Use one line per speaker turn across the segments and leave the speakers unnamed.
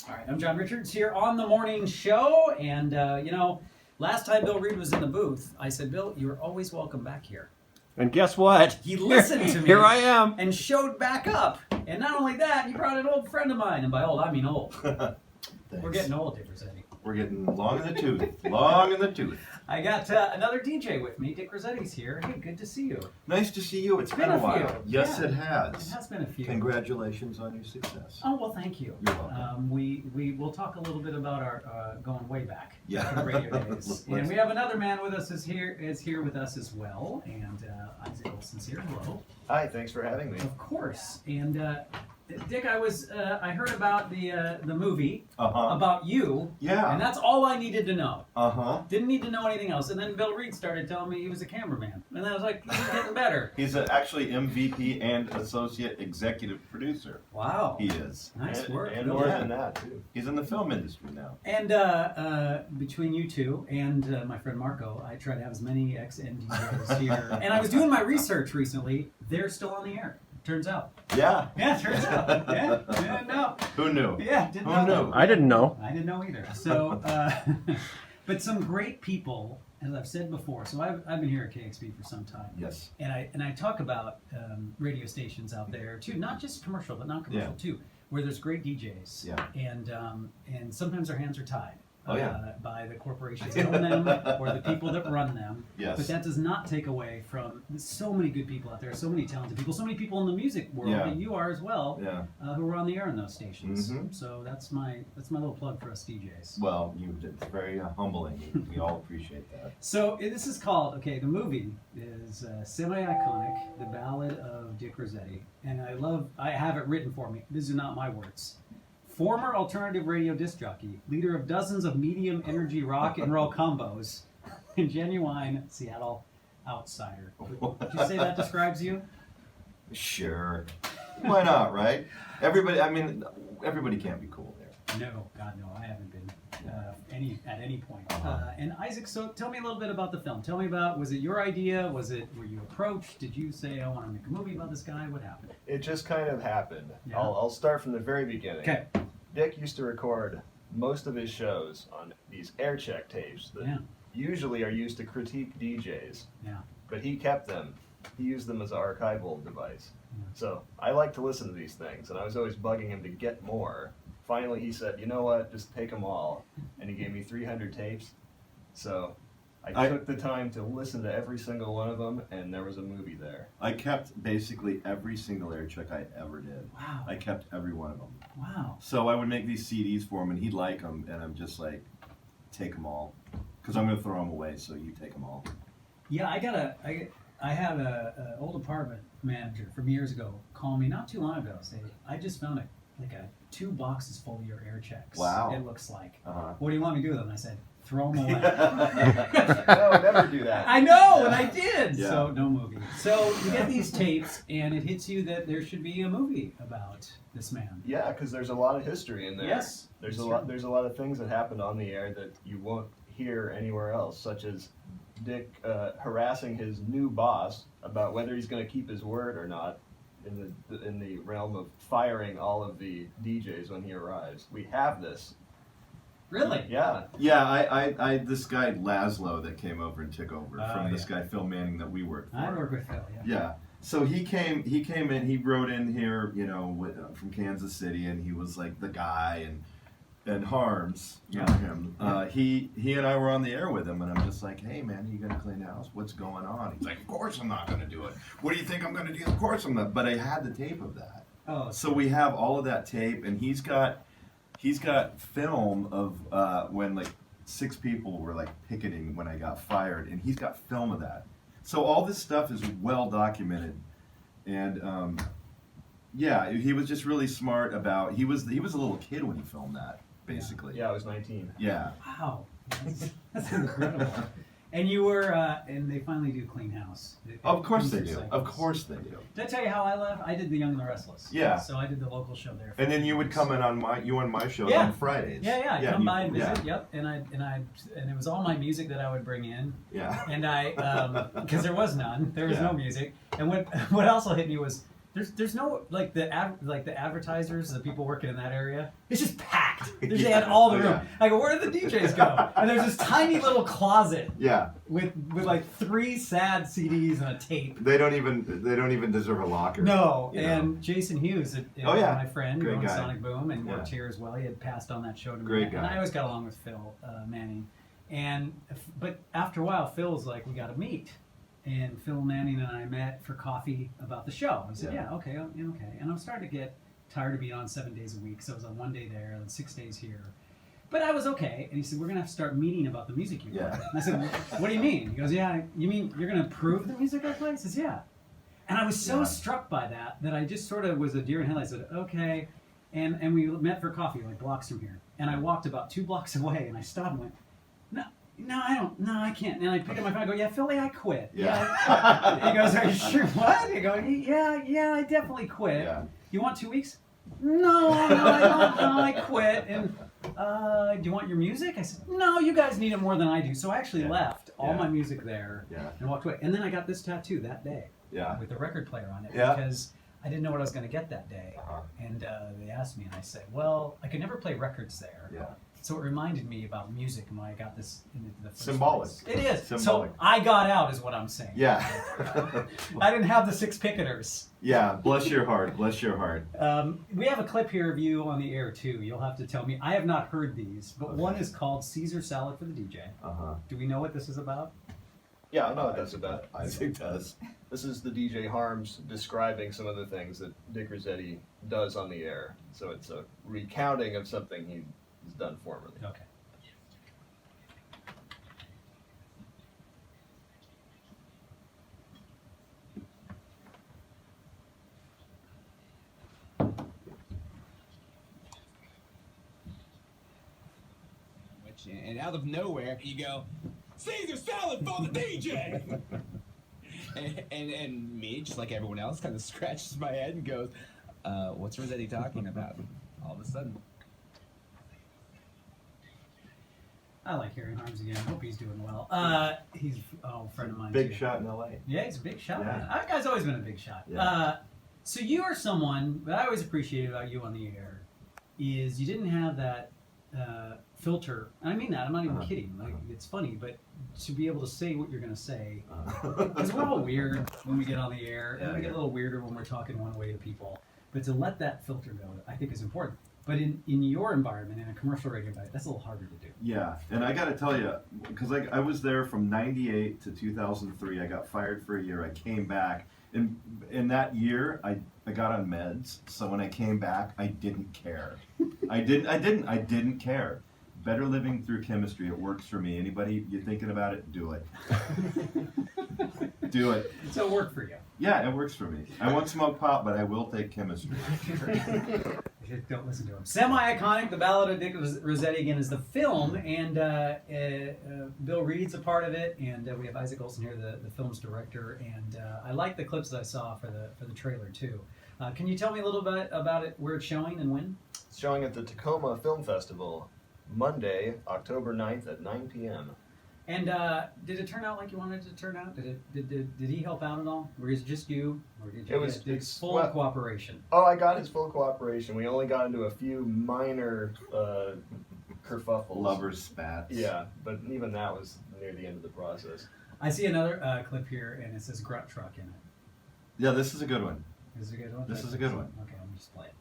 All right, I'm John Richards here on the morning show, and last time Bill Reed was in the booth, I said, Bill, you're always welcome back here.
And guess what?
He listened to me.
Here I am.
And showed back up. And not only that, he brought an old friend of mine, and by old, I mean old. We're getting old, Dick Rossetti.
We're getting long in the tooth. Long in the tooth.
I got another DJ with me. Dick Rossetti's here. Hey, good to see you.
Nice to see you. It's been a while. Yes,
yeah,
it has.
It has been a few.
Congratulations on your success.
Oh, well, thank you.
You're welcome.
We will talk a little bit about our going way back.
Yeah.
To the radio days. And we have another man with us is here with us as well. And Isaac Olsen's here. Hello.
Hi, thanks for having me.
Of course. And Dick, I heard about the movie about you.
Yeah.
And that's all I needed to know.
Uh-huh.
Didn't need to know anything else. And then Bill Reed started telling me he was a cameraman. And I was like, he's getting better.
He's actually MVP and associate executive producer.
Wow.
He is.
Nice work.
And more than that, too.
He's in the film industry now.
And between you two and my friend Marco, I try to have as many ex-NDJs here. And I was doing my research recently. They're still on the air. Turns out.
Yeah.
Yeah, turns out. Yeah, didn't know.
Who knew?
Yeah, didn't
Who
know.
knew?
I didn't know.
I didn't know either. So, but some great people, as I've said before. So I've been here at KEXP for some time.
Yes.
And I talk about radio stations out there too, not just commercial, but non-commercial too, where there's great DJs.
Yeah.
And sometimes their hands are tied.
Oh, yeah.
By the corporations that own them or the people that run them.
Yes.
But that does not take away from so many good people out there, so many talented people, so many people in the music world that you are as well, who are on the air in those stations.
Mm-hmm.
So that's my little plug for us DJs.
Well, it's very humbling. We all appreciate that.
So this is called, the movie is semi-iconic, The Ballad of Dick Rossetti. And I have it written for me. These are not my words. Former alternative radio disc jockey, leader of dozens of medium energy rock and roll combos, and genuine Seattle outsider. Would you say that describes you?
Sure. Why not, right? Everybody can't be cool there.
No, God, no, I haven't been at any point. And Isaac, so tell me a little bit about the film. Tell me about, was it your idea? Were you approached? Did you say, I want to make a movie about this guy? What happened?
It just kind of happened.
Yeah.
I'll start from the very beginning.
Okay.
Dick used to record most of his shows on these air check tapes that usually are used to critique DJs.
Yeah.
But he kept them. He used them as an archival device.
Yeah.
So I like to listen to these things, and I was always bugging him to get more. Finally, he said, you know what, just take them all. And he gave me 300 tapes. So I took the time to listen to every single one of them, and there was a movie there.
I kept basically every single air check I ever did.
Wow.
I kept every one of them.
Wow.
So I would make these CDs for him, and he'd like them, and I'm just like, take them all. Because I'm going to throw them away, so you take them all.
Yeah, I had a old apartment manager from years ago call me not too long ago, say, I just found a 2 boxes full of your air checks.
Wow.
It looks like.
Uh-huh.
What do you want me to do with them? I said, throw them away.
No, never do that.
I know, and I did.
Yeah.
So no movie. So you get these tapes, and it hits you that there should be a movie about this man.
Yeah, because there's a lot of history in there.
Yes,
There's
that's
a lot.
true.
There's a lot of things that happened on the air that you won't hear anywhere else, such as Dick harassing his new boss about whether he's going to keep his word or not, in the realm of firing all of the DJs when he arrives. We have this.
Really?
Yeah.
Yeah, I this guy Laszlo that came over and took over from this guy Phil Manning that we worked for.
I work with Phil,
Yeah. So he came in, he rode in here, from Kansas City, and he was like the guy, and Harms, him. He and I were on the air with him, and I'm just like, hey man, are you gonna clean the house? What's going on? He's like, of course I'm not gonna do it. What do you think I'm gonna do? Of course I'm not. But I had the tape of that.
Oh.
So we have all of that tape, and he's got film of when like 6 people were like picketing when I got fired, and he's got film of that. So all this stuff is well documented, and he was just really smart about. He was a little kid when he filmed that, basically.
Yeah, I was 19.
Yeah.
Wow, that's incredible. And you were, and they finally do Clean House.
Of course they do.
Cycles.
Of course they do.
Did I tell you how I left? I did The Young and the Restless.
Yeah.
So I did the local show there.
And then you would come in on my shows
Yeah.
on Fridays.
Yeah, come by and visit.
Yeah.
Yep, and it was all my music that I would bring in.
Yeah.
And I, because there was none, there was
Yeah.
no music. And what also hit me was there's no the advertisers, the people working in that area. It's just packed. They had all the room.
Yeah.
I go, where did the DJs go? And there's this tiny little closet
Yeah.
with like 3 sad CDs and a tape.
They don't even deserve a locker.
No,
you know?
and Jason Hughes, my friend, who
Great
owns
guy.
Sonic Boom and worked
Yeah.
here as well. He had passed on that show to me.
Great
And
guy.
I always got along with Phil Manning. But after a while, Phil was like, we got to meet. And Phil Manning and I met for coffee about the show. I said,
Yeah.
yeah, okay. And I'm starting to get tired of being on 7 days a week. So I was on 1 day there and 6 days here. But I was okay. And he said, we're going to have to start meeting about the music you play.
Yeah.
And I said, what do you mean? He goes, yeah, you mean you're going to approve the music I play? I says, yeah. And I was so struck by that I just sort of was a deer in headlights. I said, okay. And we met for coffee like blocks from here. And I walked about 2 blocks away and I stopped and went, I can't. And I picked up my phone. I go, yeah, Philly, I quit.
Yeah.
He goes, are you sure? What? I go, yeah, I definitely quit.
Yeah.
You want 2 weeks? No, I don't. No, I quit. And do you want your music? I said, no, you guys need it more than I do. So I actually left all my music there and walked away. And then I got this tattoo that day with the record player on it because I didn't know what I was going to get that day. And they asked me, and I said, well, I could never play records there.
Yeah.
So it reminded me about music and why I got this in the first
Symbolic.
place. It is.
Symbolic.
So I got out is what I'm saying.
Yeah.
I didn't have the 6 picketers.
Yeah. Bless your heart. Bless your heart.
We have a clip here of you on the air too. You'll have to tell me. I have not heard these, but one is called Caesar Salad for the DJ. Do we know what this is about?
Yeah, I know what that's about.
Isaac does.
This is the DJ Harms describing some of the things that Dick Rossetti does on the air. So it's a recounting of something he's done formerly.
Okay.
And out of nowhere, you go, Caesar salad for the DJ! and me, just like everyone else, kind of scratches my head and goes, what's Rossetti talking about? All of a sudden.
I like hearing Harms again. I hope he's doing well. He's a friend of mine.
Big
too.
shot in L.A.
Yeah, he's a big shot.
Yeah.
Man. That guy's always been a big shot.
Yeah.
So you are someone that I always appreciated about you on the air is you didn't have that filter. And I mean that. I'm not even kidding. Like it's funny, but to be able to say what you're going to say, because we're all weird when we get on the air, and we get a little weirder when we're talking one way to people. But to let that filter go, I think is important. But in your environment, in a commercial radio environment, that's a little harder to do.
Yeah, and I got to tell you, because I was there from '98 to 2003. I got fired for a year. I came back, and in that year, I got on meds. So when I came back, I didn't care. I didn't care. Better living through chemistry. It works for me. Anybody you thinking about it? Do it. Do it.
So it worked for you.
Yeah, it works for me. I won't smoke pot, but I will take chemistry.
Don't listen to him. Semi-iconic, The Ballad of Dick Rossetti again is the film, and Bill Reed's a part of it, and we have Isaac Olsen here, the film's director, and I like the clips that I saw for the trailer too. Can you tell me a little bit about it, where it's showing and when?
It's showing at the Tacoma Film Festival, Monday, October 9th at 9 p.m.
And did it turn out like you wanted it to turn out? Did he help out at all? Or is it just you? Or did you get full cooperation?
Oh, I got his full cooperation. We only got into a few minor kerfuffles.
Lovers spats.
Yeah, but even that was near the end of the process.
I see another clip here, and it says Grunt Truck in it.
Yeah, this is a good one.
Is it a good one?
This is a good one.
Okay, let me just play it.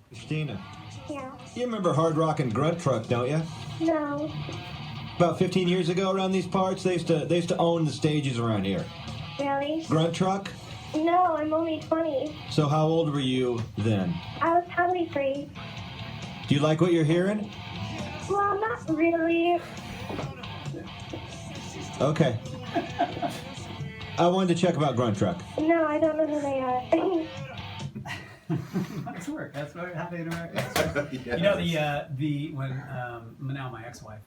Christina,
Yeah.
you remember Hard Rock and Grunt Truck, don't you?
No.
About 15 years ago around these parts, they used to own the stages around here.
Really?
Grunt Truck?
No, I'm only 20.
So how old were you then?
I was probably 3.
Do you like what you're hearing?
Well, not really.
Okay. I wanted to check about Grunt Truck.
No, I don't know who they are.
That's work. That's what happy to interact.
Yes.
You know when now my ex-wife,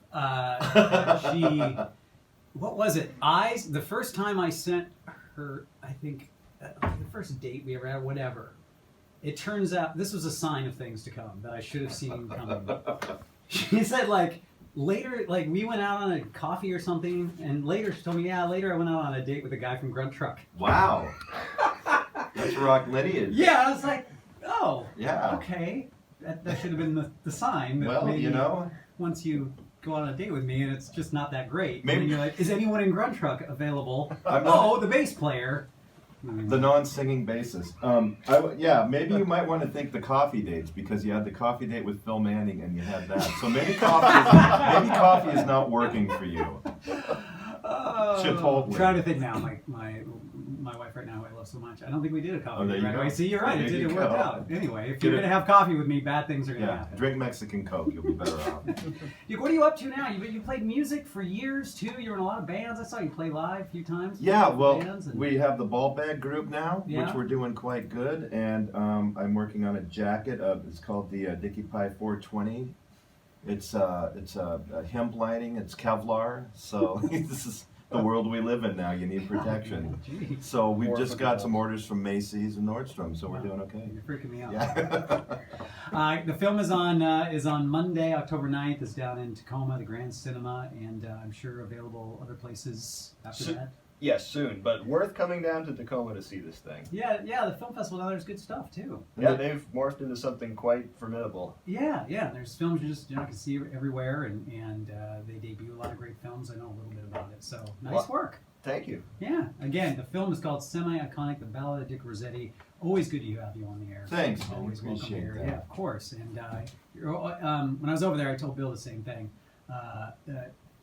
she, what was it? The first time I sent her, I think, the first date we ever had, whatever. It turns out this was a sign of things to come that I should have seen coming. She said later, we went out on a coffee or something, and later she told me, later I went out on a date with a guy from Grunt Truck.
Wow. That's rock lineage.
Yeah, I was like, oh,
Yeah.
okay. that should have been the sign. That
Well,
maybe
you know,
once you go on a date with me and it's just not that great,
Maybe-
and then you're like, is anyone in Grunt Truck available?
I'm not-
Oh, the bass player.
the non-singing bassist. Yeah, maybe you might want to think the coffee dates because you had the coffee date with Phil Manning and you had that. So maybe coffee is not working for you. Should told
I'm
me.
trying to think now. My wife right now, I love so much. I don't think we did a coffee
Oh, there
date
you
right
go.
away. See, you're right.
There
It
you
didn't work
go.
out. Anyway, if
Get
you're
it-
gonna have coffee with me, bad things are gonna
Yeah,
happen.
drink Mexican Coke. You'll be better off.
Dude, what are you up to now? You played music for years too. You're in a lot of bands. I saw you play live a few times.
Yeah, well,
Bands and-
we have the Ball Bag group now,
Yeah.
which we're doing quite good, and I'm working on a jacket. It's called the Dickie Pie 420. It's a hemp lining. It's Kevlar, so this is the world we live in now. You need protection.
Jeez.
So we've
More
just
for the
got
job.
some orders from Macy's and Nordstrom, so we're doing okay.
You're freaking me out.
Yeah.
The film is on Monday, October 9th. It's down in Tacoma, the Grand Cinema, and I'm sure available other places after
So-
that.
Yes, soon, but worth coming down to Tacoma to see this thing.
Yeah, the film festival down there's good stuff too.
Yeah, they've morphed into something quite formidable.
Yeah. There's films you're not gonna see everywhere, and they debut a lot of great films. I know a little bit about it, so nice
Well-
work.
Thank you.
Yeah. Again, the film is called Semi-Iconic: The Ballad of Dick Rossetti. Always good to have you on the air.
Thanks, man.
Always welcome
Appreciate
here.
that.
Yeah, of course. And when I was over there, I told Bill the same thing.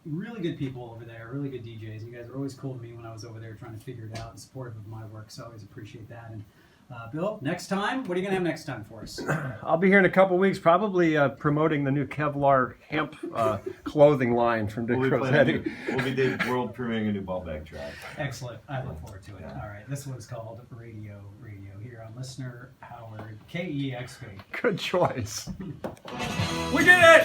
Really good people over there, really good DJs. You guys were always cool to me when I was over there trying to figure it out and supportive of my work, so I always appreciate that. And Bill, next time, what are you going to have next time for us?
I'll be here in a couple weeks, probably promoting the new Kevlar hemp clothing line from Dick
We'll be,
Rossetti.
we'll be world premiering a new Ball Bag track.
Excellent. I look forward to it.
Yeah.
All right. This one's called Radio here on Listener Howard, KEXP.
Good choice.
We did it!